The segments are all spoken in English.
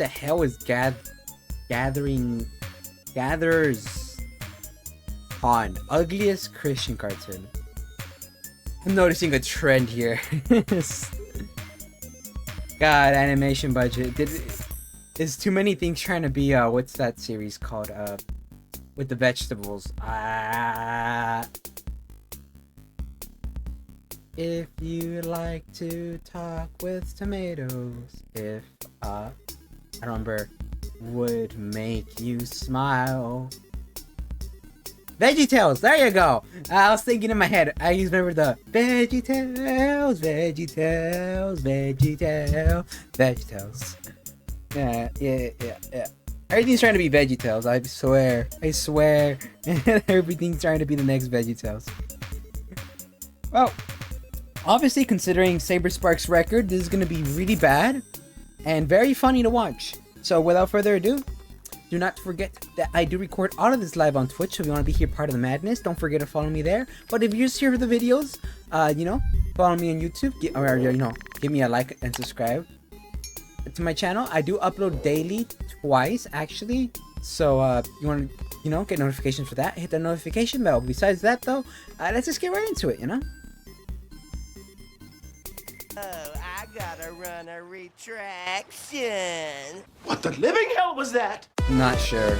the hell is Gather's Pond? Ugliest Christian cartoon. I'm noticing a trend here. God, animation budget. Is too many things trying to be what's that series called? With the vegetables. If you like to talk with tomatoes, if I don't remember, would make you smile. VeggieTales, there you go. I was thinking in my head. I just remember the VeggieTales, VeggieTales. Yeah. Everything's trying to be VeggieTales. I swear. Everything's trying to be the next VeggieTales. Well, obviously, considering Saberspark's record, this is going to be really bad and very funny to watch. So, without further ado, do not forget that I do record all of this live on Twitch. So, if you want to be here part of the madness, don't forget to follow me there. But if you're just here for the videos, follow me on YouTube. Give me a like and subscribe to my channel. I do upload daily, twice actually. So, you want to, get notifications for that, hit the notification bell. Besides that, though, let's just get right into it, Oh, I gotta run a retraction. What the living hell was that? Not sure.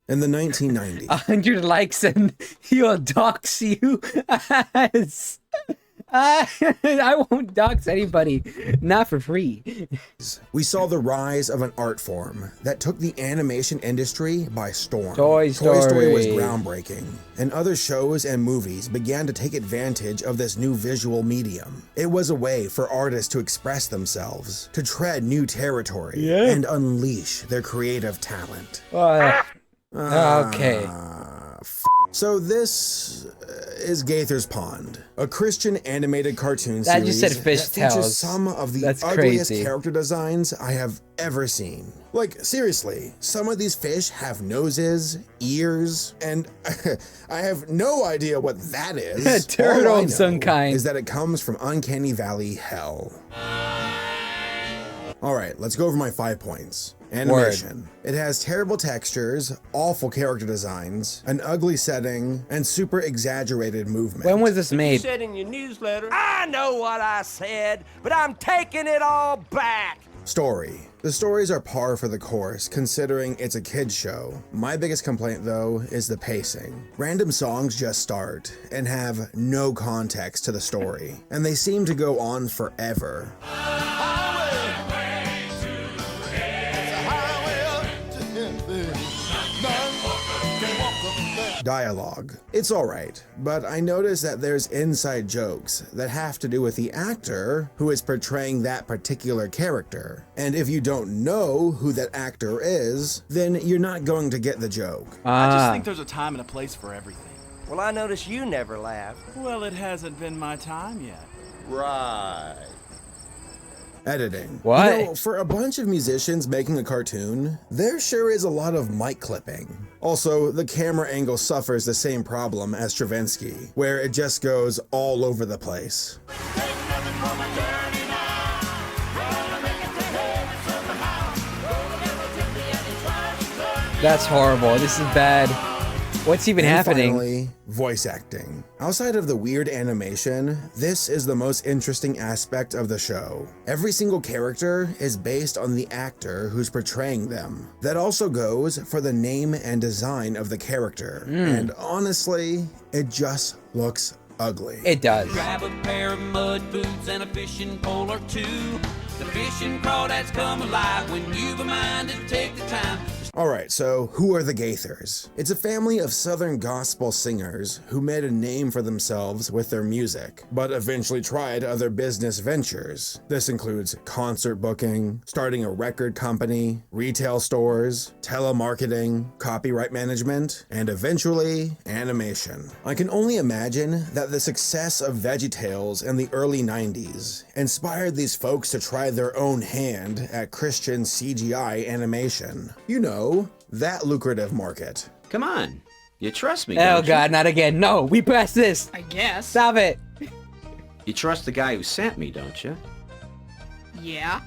In the 1990s. 100 likes and he'll dox you. I won't dox anybody. Not for free. We saw the rise of an art form that took the animation industry by storm. Toy Story was groundbreaking, and other shows and movies began to take advantage of this new visual medium. It was a way for artists to express themselves, to tread new territory, and unleash their creative talent. Okay. So this is Gaither's Pond, a Christian animated cartoon That series just said fish that features tails. some of the That's ugliest crazy. character designs I have ever seen. Like, seriously, some of these fish have noses, ears, and I have no idea what that is. A turtle All I of some know kind. is that it comes from Uncanny Valley hell. Alright, let's go over my 5 points. Animation. It has terrible textures, awful character designs, an ugly setting, and super exaggerated movement. When was this You made? said in your newsletter. I know what I said, but I'm taking it all back. Story. The stories are par for the course, considering it's a kid's show. My biggest complaint, though, is the pacing. Random songs just start and have no context to the story, and they seem to go on forever. Dialogue. It's alright, but I notice that there's inside jokes that have to do with the actor who is portraying that particular character. And if you don't know who that actor is, then you're not going to get the joke. I just think there's a time and a place for everything. Well, I notice you never laugh. Well, it hasn't been my time yet. Right. Editing. What? For a bunch of musicians making a cartoon, there sure is a lot of mic clipping. Also, the camera angle suffers the same problem as Stravinsky, where it just goes all over the place. That's horrible. This is bad. What's even And happening? Finally, voice acting. Outside of the weird animation, this is the most interesting aspect of the show. Every single character is based on the actor who's portraying them. That also goes for the name and design of the character. And honestly, it just looks ugly. It does. Grab a pair of mud boots and a fishing pole or two. The fishing crawdads come alive when you've a mind to take the time. Alright, so who are the Gaithers? It's a family of Southern gospel singers who made a name for themselves with their music, but eventually tried other business ventures. This includes concert booking, starting a record company, retail stores, telemarketing, copyright management, and eventually, animation. I can only imagine that the success of VeggieTales in the early 90s inspired these folks to try their own hand at Christian CGI animation. You know, that lucrative market. Come on. You trust me, Oh don't god, not again. No, we press this. I guess. Stop it. You trust the guy who sent me, don't you? Yeah.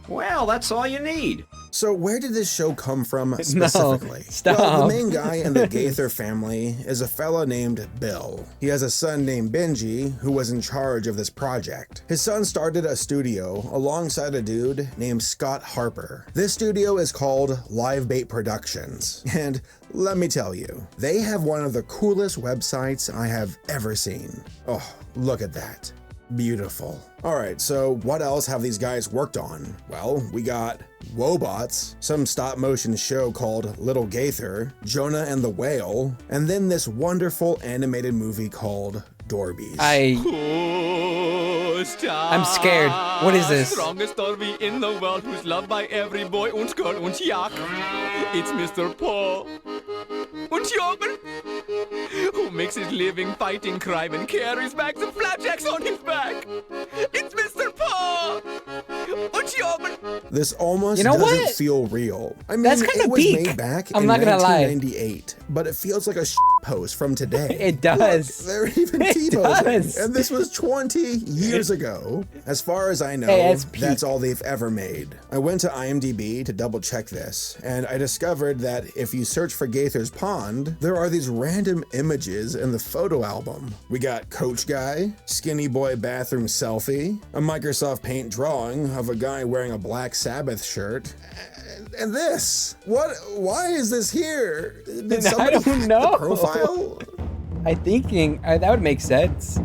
Well, that's all you need. So where did this show come from specifically? stop. Well, the main guy in the Gaither family is a fella named Bill. He has a son named Benji who was in charge of this project. His son started a studio alongside a dude named Scott Harper. This studio is called Live Bait Productions. And let me tell you, they have one of the coolest websites I have ever seen. Oh, look at that. Beautiful. Alright, so what else have these guys worked on? Well, we got Wobots, some stop motion show called Little Gaither, Jonah and the Whale, and then this wonderful animated movie called Dorbies. I'm scared. What is this? Strongest Dorby in the world who's loved by every boy und girl und yak. It's Mr. Paul. Und Jorgen, who makes his living fighting crime and carries bags of flapjacks on his back. It's Mr. Paul. Und Jorgen. This almost You know doesn't what? feel real. I mean, That's kinda it was peak. made back I'm in not gonna lie. 1998, but it feels like a post from today. It does. Look, they're even It T-posing. does. And this was 20 years ago. As far as I know, Hey, that's peak. that's all they've ever made. I went to IMDb to double check this, and I discovered that if you search for Gaither's Pond, there are these random images in the photo album. We got Coach Guy, Skinny Boy bathroom selfie, a Microsoft Paint drawing of a guy wearing a Black Sabbath shirt, and this. Why is this here? Did I somebody don't hack the know. profile? That would make sense.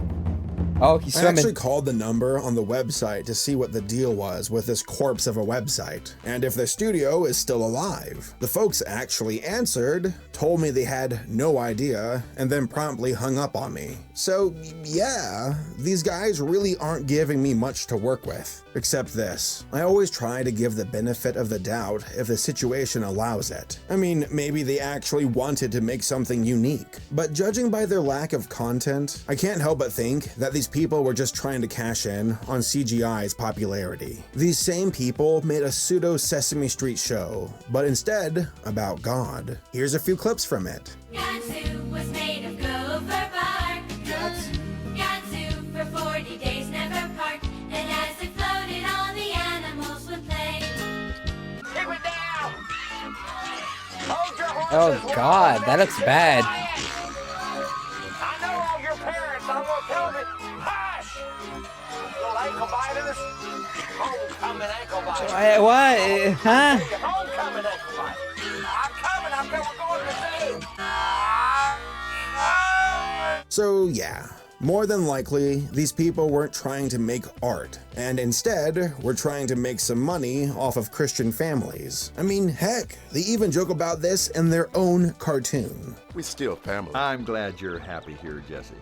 Oh, he's I swimming. actually called the number on the website to see what the deal was with this corpse of a website, and if the studio is still alive. The folks actually answered, told me they had no idea, and then promptly hung up on me. So yeah, these guys really aren't giving me much to work with. Except this. I always try to give the benefit of the doubt if the situation allows it. I mean, maybe they actually wanted to make something unique. But judging by their lack of content, I can't help but think that these people were just trying to cash in on CGI's popularity. These same people made a pseudo Sesame Street show, but instead about God. Here's a few clips from it. Gatsu was made of gopher bark. Gatsu for 40 days never part. And as it floated, all the animals would play. Keep it down! Hold your Oh horses. God, that looks bad. I know all your parents. I'm gonna tell them. Hush! Little ankle biters. Homecoming ankle biters. What? Huh? Homecoming ankle biters. I'm coming. I'm going. We're going to the zoo. So yeah, more than likely, these people weren't trying to make art, and instead were trying to make some money off of Christian families. I mean, heck, they even joke about this in their own cartoon. We still family. I'm glad you're happy here, Jesse.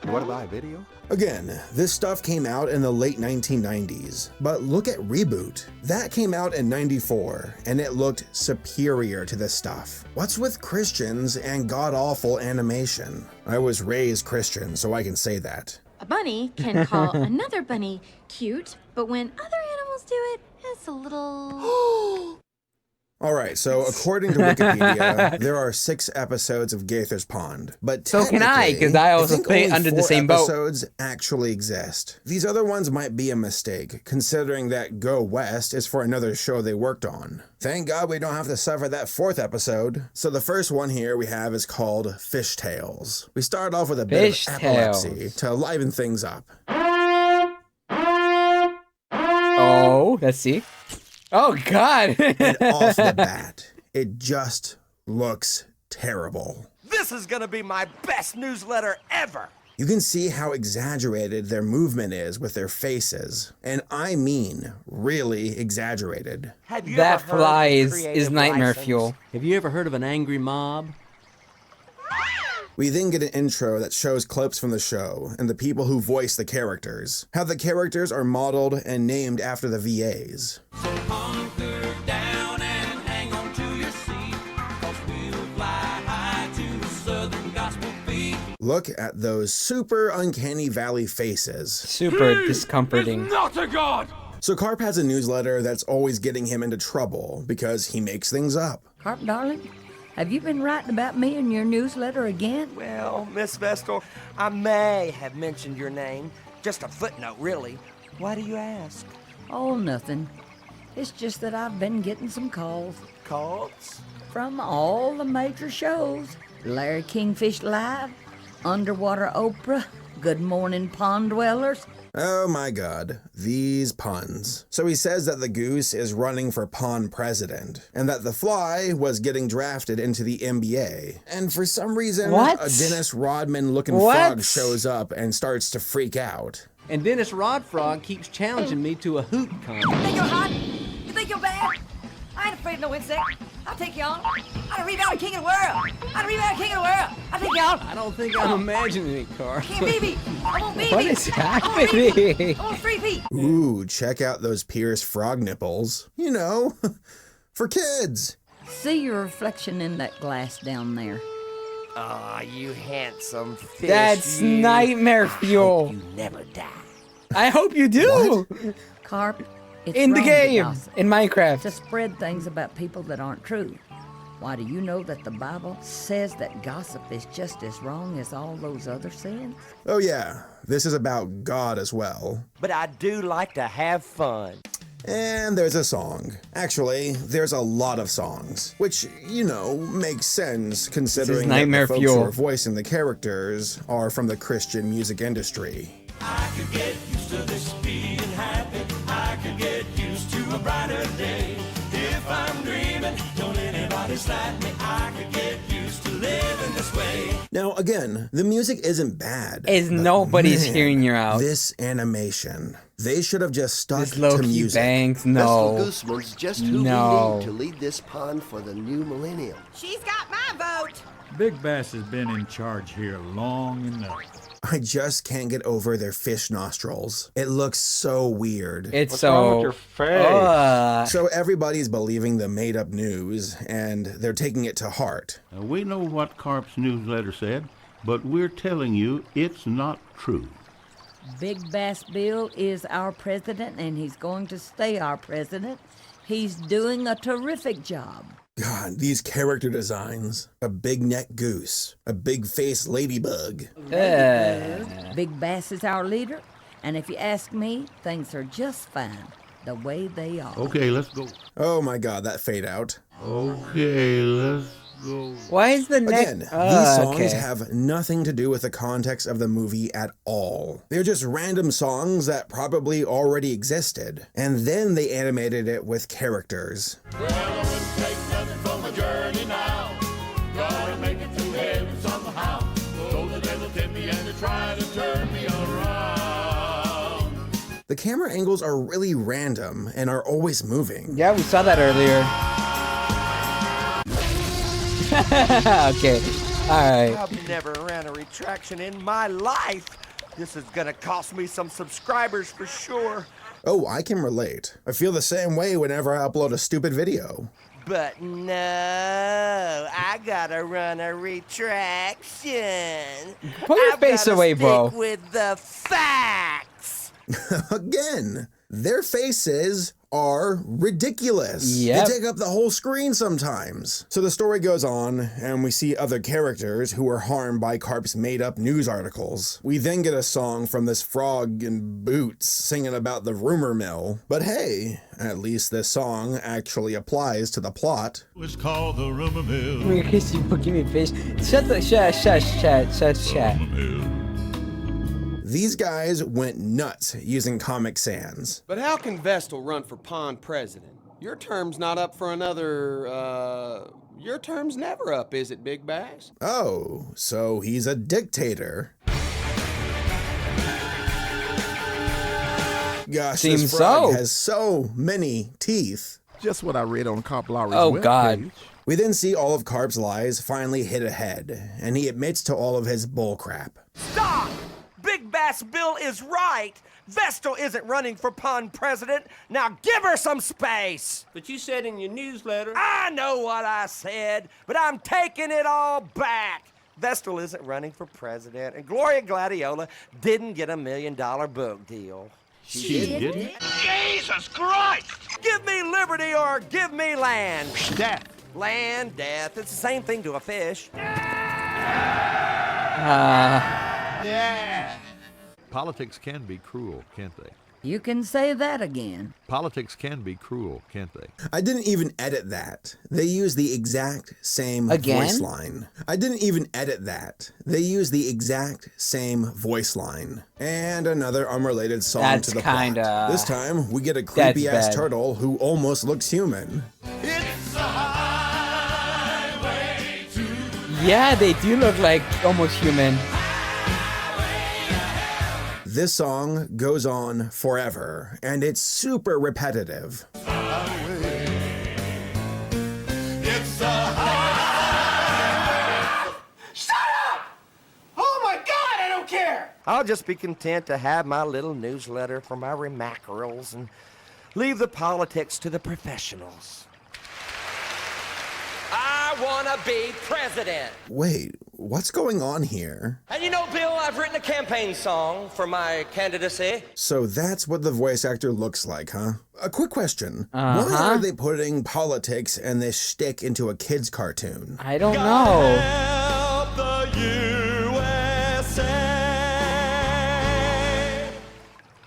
You want to buy a video? Again, this stuff came out in the late 1990s, but look at Reboot. That came out in 94, and it looked superior to this stuff. What's with Christians and god-awful animation? I was raised Christian, so I can say that. A bunny can call another bunny cute, but when other animals do it, it's a little... Alright, so according to Wikipedia, there are 6 episodes of Gaither's Pond, but So can I, 'cause I also think play only under the 4 same boat. episodes actually exist. These other ones might be a mistake, considering that Go West is for another show they worked on. Thank God we don't have to suffer that 4th episode. So the first one here we have is called Fish Tales. We start off with a bit Fish of epilepsy Tales. to liven things up. Oh, let's see. Oh God. And off the bat, it just looks terrible. This is gonna be my best newsletter ever. You can see how exaggerated their movement is with their faces. And I mean really exaggerated. Have you That ever heard fly of is creative nightmare license? fuel. Have you ever heard of an angry mob? We then get an intro that shows clips from the show and the people who voice the characters. How the characters are modeled and named after the VAs. So hunker down and hang on to your seat, 'cause we'll fly high to the southern gospel beat. Look at those super uncanny valley faces. Super discomforting. Not a god! So Carp has a newsletter that's always getting him into trouble because he makes things up. Carp, darling, have you been writing about me in your newsletter again? Well, Miss Vestal, I may have mentioned your name. Just a footnote, really. Why do you ask? Oh, nothing. It's just that I've been getting some calls. Calls? From all the major shows. Larry Kingfish Live, Underwater Oprah, Good Morning Pond Dwellers. Oh my god, these puns. So he says that the goose is running for pond president, and that the fly was getting drafted into the NBA. And for some reason, What? a Dennis Rodman looking What? frog shows up and starts to freak out. And Dennis Rodfrog keeps challenging me to a hoop contest. You think you're hot? You think you're bad? I ain't afraid of no insect. I'll take you on. I'm the rebound king of the world. I'm the rebound king of the world. I'll take you on. I don't think I'm imagining it, Carl. Can't be me. I won't be What me. is I won't happening? be me. I want 3 feet. Ooh, check out those pierced frog nipples. You know, for kids. See your reflection in that glass down there. Ah, you handsome fish. That's you. nightmare fuel. You never die. I hope you do. Carp, it's In the wrong to game, gossip, in Minecraft. to spread things about people that aren't true. Why, do you know that the Bible says that gossip is just as wrong as all those other sins? Oh yeah, this is about God as well. But I do like to have fun. And there's a song. Actually, there's a lot of songs, which, you know, makes sense considering that nightmare the folks fuel. who are voicing the characters are from the Christian music industry. I could get used to this being happy. I could get used to a brighter day. If I'm dreaming, don't anybody slap me. I could get used to living this way. Now, again, the music isn't bad. Is but nobody's man, hearing you out. This animation. They should have just stuck This to low-key music. bangs, Vestal no. Gooseman's just who No. we need to lead this pond for the new millennium. She's got my vote. Big Bass has been in charge here long enough. I just can't get over their fish nostrils. It looks so weird. It's What's so. wrong with your face? So everybody's believing the made-up news, and they're taking it to heart. We know what Carp's newsletter said, but we're telling you it's not true. Big Bass Bill is our president, and he's going to stay our president. He's doing a terrific job. God, these character designs. A big neck goose. A big face ladybug. Big Bass is our leader, and if you ask me, things are just fine the way they are. Okay, let's go. Oh my god, that fade out. Okay, let's go. Why is the neck? Again, these songs okay. have nothing to do with the context of the movie at all. They're just random songs that probably already existed. And then they animated it with characters. The camera angles are really random and are always moving. Yeah, we saw that earlier. Okay, alright. I've never ran a retraction in my life. This is gonna cost me some subscribers for sure. Oh, I can relate. I feel the same way whenever I upload a stupid video. But no, I gotta run a retraction. Pull your I've face gotta away, stick bro. with the facts. Again, their faces are ridiculous. Yep. They take up the whole screen sometimes. So the story goes on, and we see other characters who were harmed by Carp's made-up news articles. We then get a song from this frog in boots singing about the rumor mill. But hey, at least this song actually applies to the plot. It's called the rumor mill. Come here, Chris, you give me a fish. Shut the shush, chat. These guys went nuts using Comic Sans. But how can Vestal run for pond president? Your term's not up for another, your term's never up, is it, Big Bass? Oh, so he's a dictator. Gosh, Seems this frog so. has so many teeth. Just what I read on Carp Lowry's Oh, webpage. God. We then see all of Carp's lies finally hit ahead, and he admits to all of his bullcrap. Stop! Big Bass Bill is right. Vestal isn't running for pond president. Now give her some space. But you said in your newsletter. I know what I said, but I'm taking it all back. Vestal isn't running for president, and Gloria Gladiola didn't get $1 million book deal. She didn't? Jesus Christ! Give me liberty or give me land. Death. Land, death, it's the same thing to a fish. Politics can be cruel, can't they? You can say that again. Politics can be cruel, can't they? I didn't even edit that. They use the exact same voice line. I didn't even edit that. They use the exact same voice line. And another unrelated song to the plot. This time, we get a creepy-ass turtle who almost looks human. Yeah, they do look like almost human. This song goes on forever, and it's super repetitive. It's a highway. Shut up! Oh my God, I don't care! I'll just be content to have my little newsletter for my remackerels and leave the politics to the professionals. I want to be president. Wait, what's going on here? And you know, Bill, I've written a campaign song for my candidacy. So that's what the voice actor looks like, huh? A quick question. Why are they putting politics and this shtick into a kid's cartoon? I don't know. Help the USA.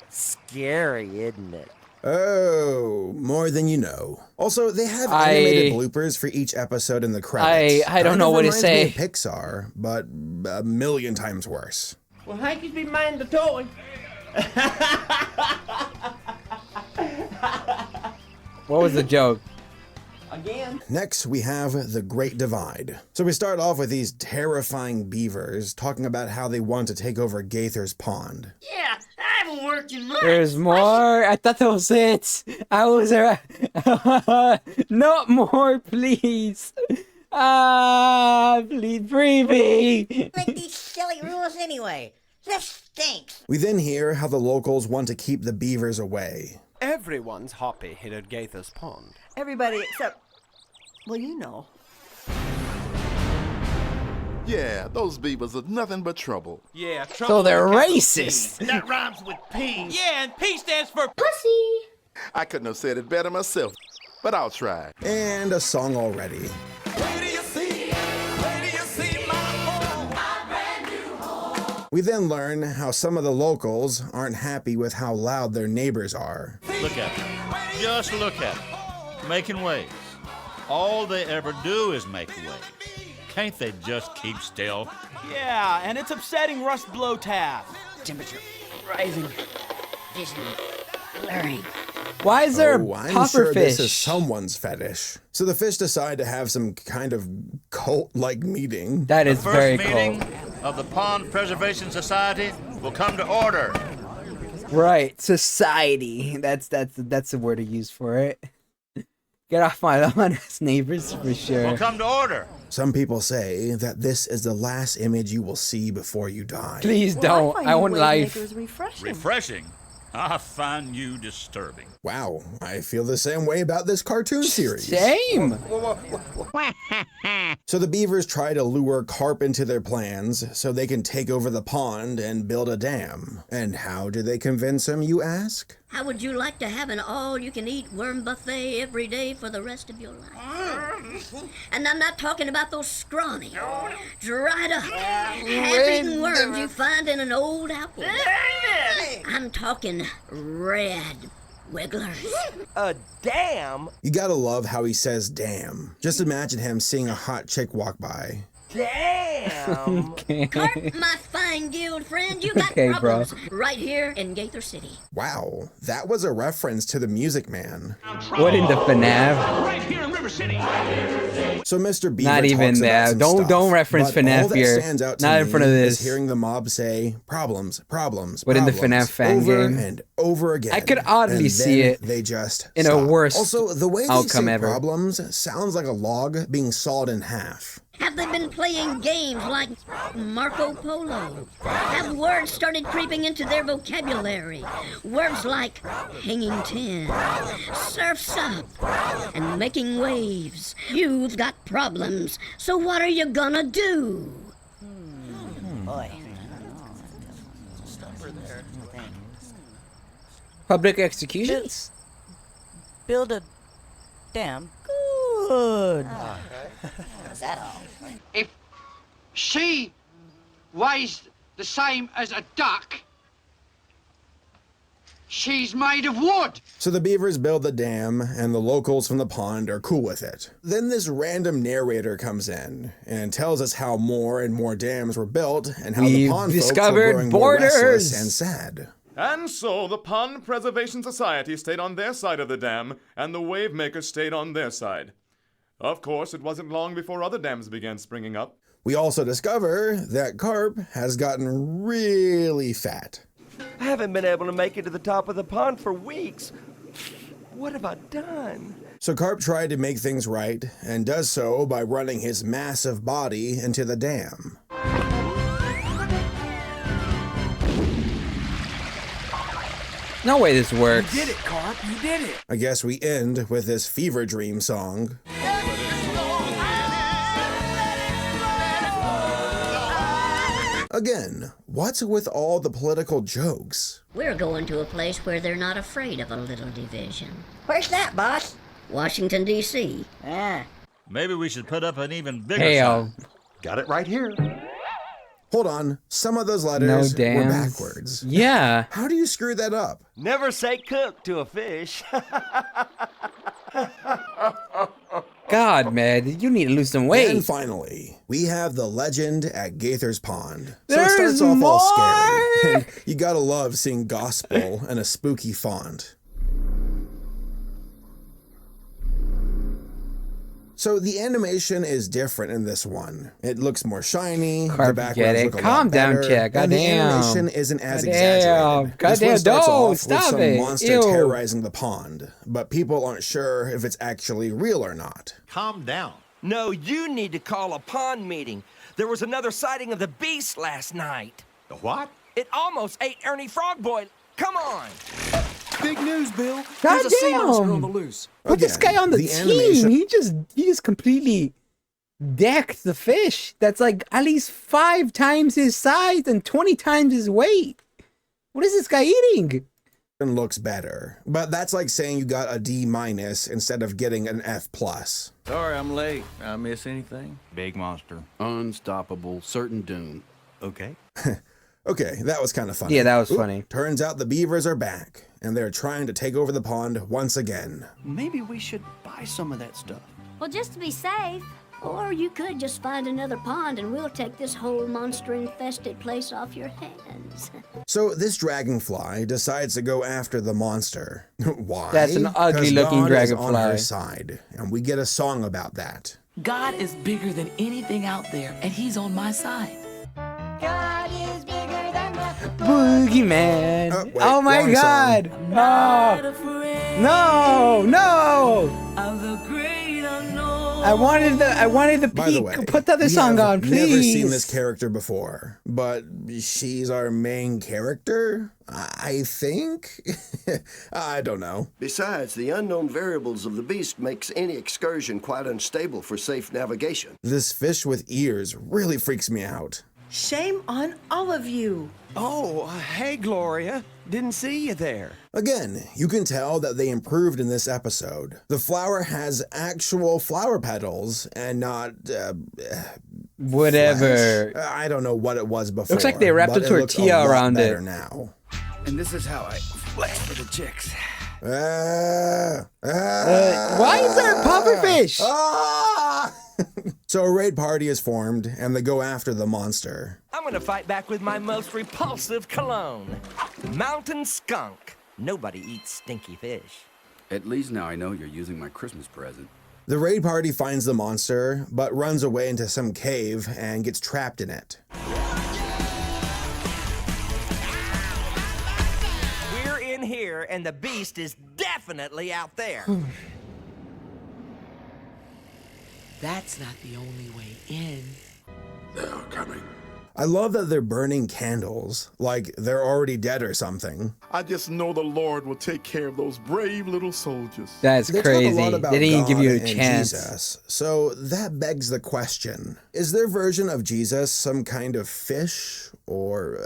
Scary, isn't it? Oh, more than you know. Also, they have animated bloopers for each episode in the credits. I don't know what to say. Reminds me of Pixar, but a million times worse. Well, Hanky's be mandatory. What was the joke? Again? Next, we have the Great Divide. So we start off with these terrifying beavers talking about how they want to take over Gaither's pond. Yeah, I'm working much. There's more. I thought that was it. I was not more, please. Please free me. Make these silly rules anyway. This stinks. We then hear how the locals want to keep the beavers away. Everyone's happy here at Gaither's pond. Everybody except, well, you know. Yeah, those beavers are nothing but trouble. Yeah, So they're racist. That rhymes with P. Yeah, and P stands for pussy. I couldn't have said it better myself, but I'll try. And a song already. Where do you see my home? My brand new home. We then learn how some of the locals aren't happy with how loud their neighbors are. Look at them. Just look at them. Making waves. All they ever do is make waves. Can't they just keep still? Yeah, and it's upsetting Rust Blowtaff. Temperature rising. Vision blurring. Why is there a I'm puffer sure fish? this is someone's fetish. So the fish decide to have some kind of cult-like meeting. That is The very first cool. meeting of the Pond Preservation Society will come to order. Right, society. That's the word to use for it. Get off my lawn, as neighbors, for sure. Will come to order. Some people say that this is the last image you will see before you die. Please don't. I want life. Refreshing. I find you disturbing. Wow, I feel the same way about this cartoon series. Same. So the beavers try to lure carp into their plans so they can take over the pond and build a dam. And how do they convince them, you ask? How would you like to have an all-you-can-eat worm buffet every day for the rest of your life? And I'm not talking about those scrawny, dried up, half-eaten worms you find in an old apple. I'm talking red wigglers. A dam? You gotta love how he says damn. Just imagine him seeing a hot chick walk by. Damn. Carp, my fine guild friend, you got Okay, bro. problems right here in Gaither City. Wow, that was a reference to the Music Man. What in the FNAF? Right here in River City. So Mr. Beaver Not even talks about that. some Don't stuff, reference but FNAF all that here. stands out to Not in me front of is this. hearing the mob say problems, problems, But in the problems, FNAF fan over game, and over again. I could oddly and see then it They just in a stop. worse Also, the way they outcome say ever. problems sounds like a log being sawed in half. Have they been playing games like Marco Polo? Have words started creeping into their vocabulary? Words like hanging tin, surf's up, and making waves. You've got problems, so what are you gonna do? Boy. Public executions? Build a dam. Good. Is that all? If she weighs the same as a duck, She's made of wood. So the beavers build the dam, and the locals from the pond are cool with it. Then this random narrator comes in and tells us how more and more dams were built and how the pond folks were growing more restless and sad. And so the Pond Preservation Society stayed on their side of the dam, and the wave makers stayed on their side. Of course, it wasn't long before other dams began springing up. We also discover that carp has gotten really fat. I haven't been able to make it to the top of the pond for weeks. What have I done? So Carp tried to make things right, and does so by running his massive body into the dam. No way this works. You did it, Carp. You did it. I guess we end with this fever dream song. Again, what's with all the political jokes? We're going to a place where they're not afraid of a little division. Where's that, boss? Washington, D.C. Ah. Maybe we should put up an even bigger Hell. sign. Got it right here. Hold on, some of those letters were dams. backwards. Yeah. How do you screw that up? Never say cook to a fish. God, man, you need to lose some weight. And finally, we have the legend at Gaither's Pond. So There's it starts off all more! scary. And you gotta love seeing gospel in a spooky font. So the animation is different in this one. It looks more shiny. Carp, The backgrounds look a Calm lot down, better, Jack. and the Goddamn. animation isn't as Goddamn. exaggerated. This Goddamn. one starts No, off with stop some it. monster Ew. terrorizing the pond, but people aren't sure if it's actually real or not. Calm down. No, you need to call a pond meeting. There was another sighting of the beast last night. The what? It almost ate Ernie Frogboy. Come on. Big news, Bill. God There's a sea monster damn. on the loose. Put this guy on the team. animation- He just completely decked the fish. That's like at least 5 times his size and 20 times his weight. What is this guy eating? Looks better, but that's like saying you got a D- instead of getting an F+. Sorry, I'm late. I miss anything? Big monster. Unstoppable, certain doom. Okay. Okay, that was kind of funny. Yeah, that was funny. Turns out the beavers are back, and they're trying to take over the pond once again. Maybe we should buy some of that stuff. Well, just to be safe. Or you could just find another pond and we'll take this whole monster-infested place off your hands. So this dragonfly decides to go after the monster. Why? That's an ugly-looking 'Cause God is on her dragonfly. side, and we get a song about that. God is bigger than anything out there, and he's on my side. God is bigger than the Boogeyman. Oh, wait, Oh my wrong God. No, no. Of the great unknown. I wanted the By the peak. way, Put the other we song have on, please. Never seen this character before, but she's our main character, I think. I don't know. Besides, the unknown variables of the beast makes any excursion quite unstable for safe navigation. This fish with ears really freaks me out. Shame on all of you. Oh, hey, Gloria. Didn't see you there. Again, you can tell that they improved in this episode. The flower has actual flower petals and not Whatever. flesh. I don't know what it was before. Looks like they wrapped a but it looks tortilla lot around better it. now. And this is how I flex for the chicks. Why is there a pufferfish? So a raid party is formed, and they go after the monster. I'm gonna fight back with my most repulsive cologne. Mountain skunk. Nobody eats stinky fish. At least now I know you're using my Christmas present. The raid party finds the monster, but runs away into some cave and gets trapped in it. We're in here, and the beast is definitely out there. That's not the only way in. They're coming. I love that they're burning candles, like they're already dead or something. I just know the Lord will take care of those brave little soldiers. That's They crazy. talk a lot about They didn't God give you a and chance. Jesus, so that begs the question: is their version of Jesus some kind of fish or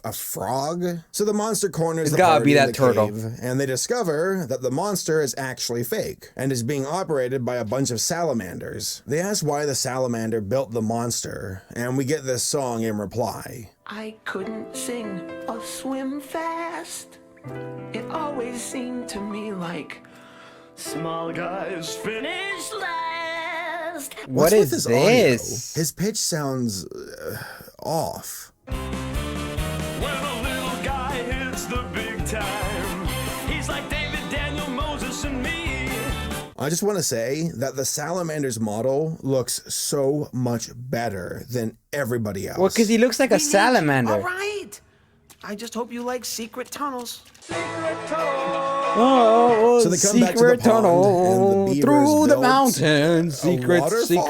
a frog? So the monster corners It's the gotta party be in that the turtle. cave, and they discover that the monster is actually fake and is being operated by a bunch of salamanders. They ask why the salamander built the monster, and we get this song in reply. I couldn't sing or swim fast. It always seemed to me like small guys finish last. What is with his this? Audio? His pitch sounds off. When a little guy hits the big time, he's like David, Daniel, Moses, and me. I just want to say that the Salamander's model looks so much better than everybody else. Well, because he looks like a salamander. All right. I just hope you like secret tunnels. Oh, So they come back to the secret pond, tunnel and the beavers through the built mountain. a Secret waterfall?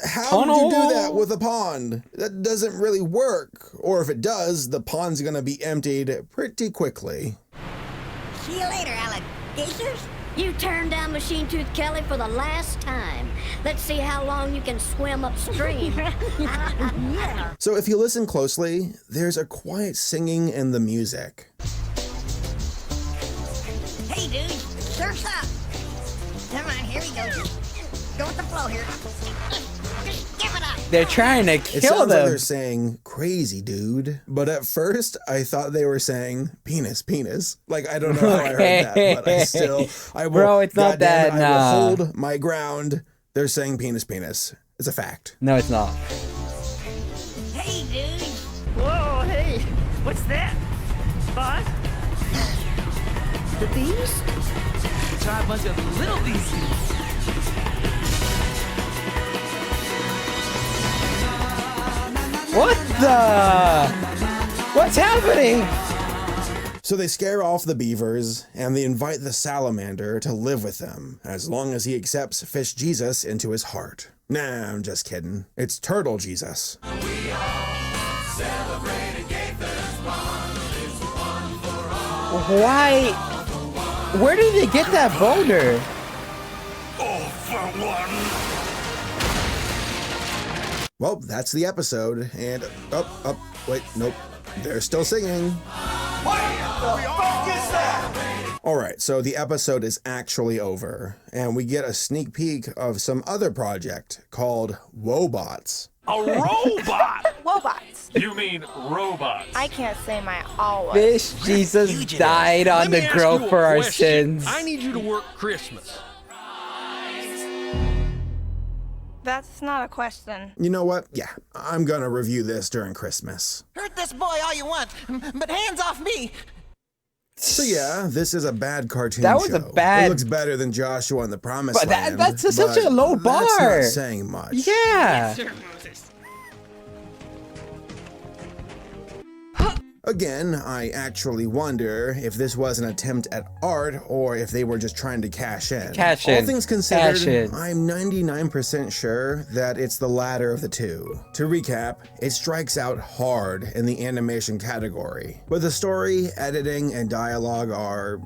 How tunnel. would you do that with a pond? That doesn't really work. Or if it does, the pond's gonna be emptied pretty quickly. See you later, alligators. You turned down Machine Tooth Kelly for the last time. Let's see how long you can swim upstream. Yeah. So if you listen closely, there's a quiet singing in the music. Hey, dude, surf's up. Come on, here we go. Go with the flow here. Just give it up. They're trying to It kill sounds like them. they're saying crazy dude, but at first I thought they were saying penis, penis. Like I don't know how I heard that, but I will. Bro, it's not goddamn it, that, I nah. will hold my ground. They're saying penis, penis. It's a fact. No, it's not. Hey, dude. Whoa, hey, what's that? Fun? The bees? Try a bunch of little bees. What the? What's happening? So they scare off the beavers and they invite the salamander to live with them as long as he accepts Fish Jesus into his heart. Nah, I'm just kidding. It's Turtle Jesus. Why? Where did they get that boulder? Oh, for one. Well, that's the episode, and wait, nope, they're still singing. Alright, so the episode is actually over, and we get a sneak peek of some other project called Wobots. A robot? Wobots. You mean robots? I can't say my all Fish Jesus died on the grill for our sins. I need you to work Christmas. That's not a question. You know what? Yeah, I'm gonna review this during Christmas. Hurt this boy all you want, but hands off me. So yeah, this is a bad cartoon That was show. a bad- It looks better than Joshua and the Promised But Land. that's such a but low bar. That's not saying much. Yeah. Again, I actually wonder if this was an attempt at art or if they were just trying to cash in. Cash All in. things Cash considered, in. I'm 99% sure that it's the latter of the two. To recap, it strikes out hard in the animation category, but the story, editing, and dialogue are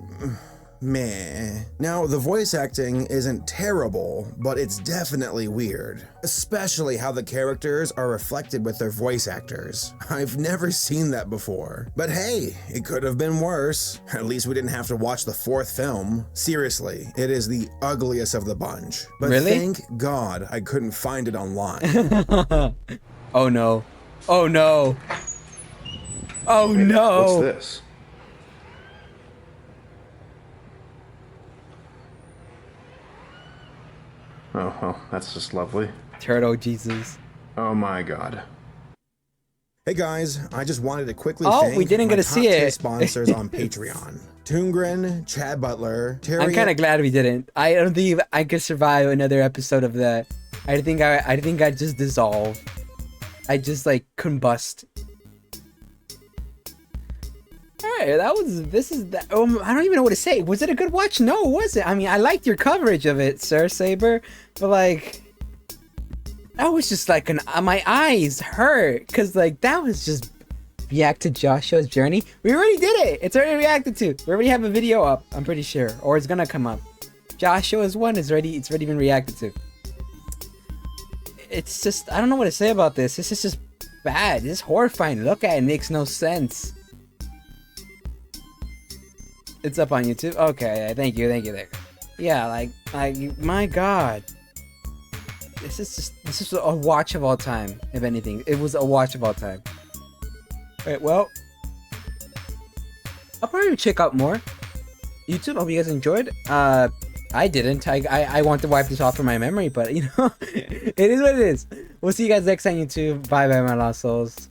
meh. Now, the voice acting isn't terrible, but it's definitely weird. Especially how the characters are reflected with their voice actors. I've never seen that before. But hey, it could have been worse. At least we didn't have to watch the fourth film. Seriously, it is the ugliest of the bunch. But Really? thank God I couldn't find it online. Oh no. Oh no. Oh no. What's this? Oh, that's just lovely. Turtle Jesus. Oh my God. Hey guys, I just wanted to quickly Oh, thank we didn't my get to top see tier it. sponsors on Patreon. Toongren, Chad Butler, Terry. I'm kind of glad we didn't. I don't think I could survive another episode of that. I think I just dissolve. I just like combust. Alright, I don't even know what to say. Was it a good watch? No, was it? I mean, I liked your coverage of it, Sir Saber, but like, that was just like my eyes hurt, cause like that was just react to Joshua's journey. We already did it. It's already reacted to. We already have a video up. I'm pretty sure, or it's gonna come up. Joshua's one is already. It's already been reacted to. It's just I don't know what to say about this. This is just bad. This is horrifying. Look at it. It makes no sense. It's up on YouTube. Okay, thank you there. Yeah, like my God. This is a watch of all time, if anything. It was a watch of all time. Wait, well. I'll probably check out more. YouTube, hope you guys enjoyed. I didn't. I want to wipe this off from my memory, but you know, it is what it is. We'll see you guys next time, YouTube. Bye bye, my lost souls.